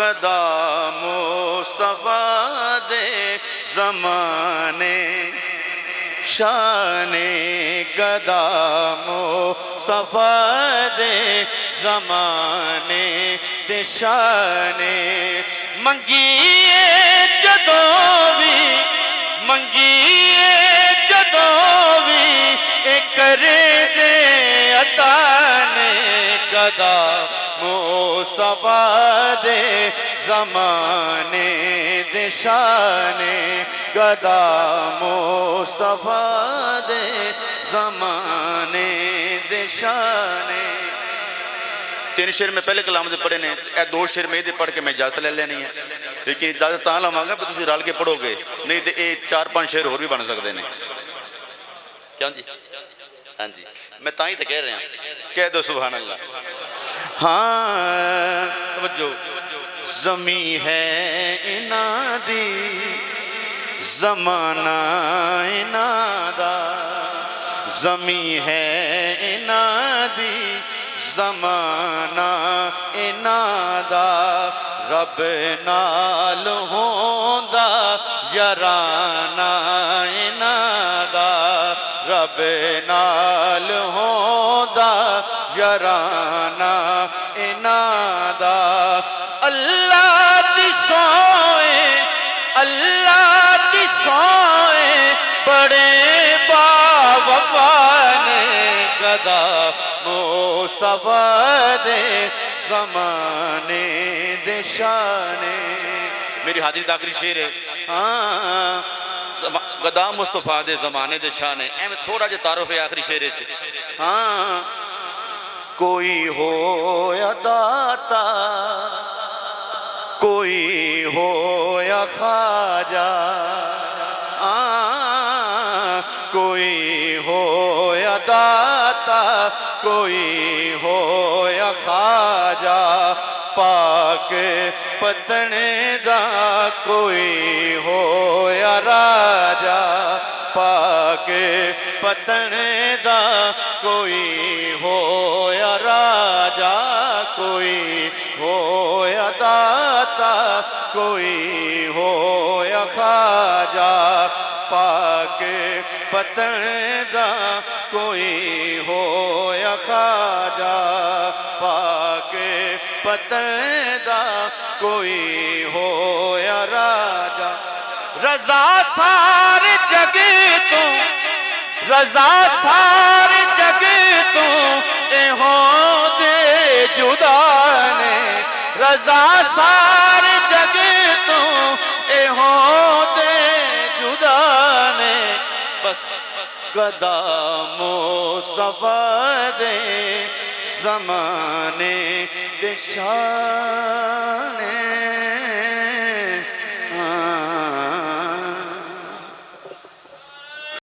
گدا مصطفیٰ دے زمانے شان گدا مصطفیٰ دے زمانے دے شان منگیے جدوں بھی کر دے عطا نے گدا مصطفیٰ دے زمانے دے شان گدا مصطفیٰ دے زمانے دے شان تین شعر میں پہلے کلام دے پڑھے نے اے دو شعر میں دے پڑھ کے میں اجازت لے لینی ہے لیکن اجازت تاں لواں گا پھر تسی رل کے پڑھو گے نہیں تے اے 4-5 شعر اور بھی بن سکتے ہیں کیوں جی ہاں جی میں تاں ہی تے کہہ رہا ہوں کہہ دو سبحان اللہ ہاں توجہ زمیں ہے انہاں دی زمانہ انہاں دا زمیں ہے انہاں دی زمانہ انہاں دا رب نال ہوندا یارانہ انہاں دا رب نال ہوندا یارانہ انہاں دا اللہ دی سوئے بڑے باوفا نے گدا مصطفیٰ دے زمانے دے شان میری حاضری داخلی شعر ہے ہاں گدا مصطفیٰ دے زمانے دے شان ایم تھوڑا جا تعارف ہے آخری شعر ہے ہاں کوئی ہو یا داتا کوئی ہو یا خواجہ کوئی ہو یا داتا کوئی ہو یا خواجہ پاک پتن دا کوئی ہو یا راجہ پاک پتن دا کوئی ہو یا راجہ کوئی ہو یا داتا کوئی ہو یا خواجہ پاک پتن دا کوئی ہو یا خواجہ پاک پتن دا کوئی ہو یا راجہ رضا سار جگ تو رضا سار جگ تو اے ہو دے جدا نے رضا سار جگ تو اے ہو دے جدا نے بس گدا مصطفیٰ دے زمانے دے شان